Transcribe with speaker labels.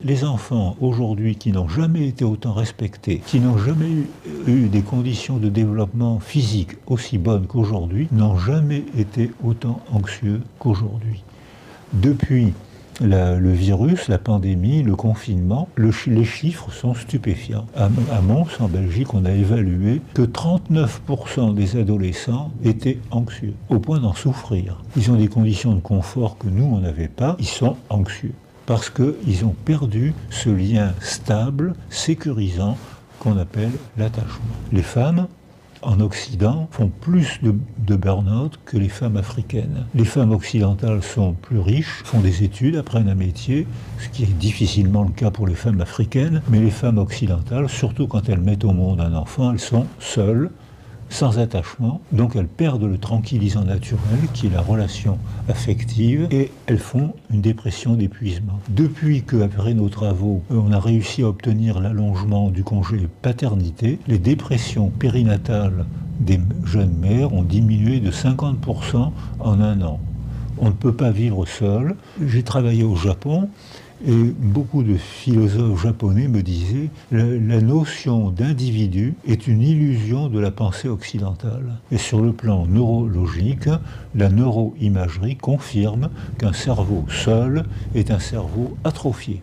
Speaker 1: Les enfants aujourd'hui qui n'ont jamais été autant respectés, qui n'ont jamais eu des conditions de développement physique aussi bonnes qu'aujourd'hui, n'ont jamais été autant anxieux qu'aujourd'hui. Depuis le virus, la pandémie, le confinement, les chiffres sont stupéfiants. À Mons, en Belgique, on a évalué que 39% des adolescents étaient anxieux, au point d'en souffrir. Ils ont des conditions de confort que nous, on n'avait pas, ils sont anxieux, parce qu'ils ont perdu ce lien stable, sécurisant, qu'on appelle l'attachement. Les femmes, en Occident, font plus de burn-out que les femmes africaines. Les femmes occidentales sont plus riches, font des études, apprennent un métier, ce qui est difficilement le cas pour les femmes africaines, mais les femmes occidentales, surtout quand elles mettent au monde un enfant, elles sont seules, sans attachement, donc elles perdent le tranquillisant naturel qui est la relation affective et elles font une dépression d'épuisement. Depuis qu'après nos travaux, on a réussi à obtenir l'allongement du congé paternité, les dépressions périnatales des jeunes mères ont diminué de 50% en un an. On ne peut pas vivre seul. J'ai travaillé au Japon. Et beaucoup de philosophes japonais me disaient la notion d'individu est une illusion de la pensée occidentale. Et sur le plan neurologique, la neuroimagerie confirme qu'un cerveau seul est un cerveau atrophié.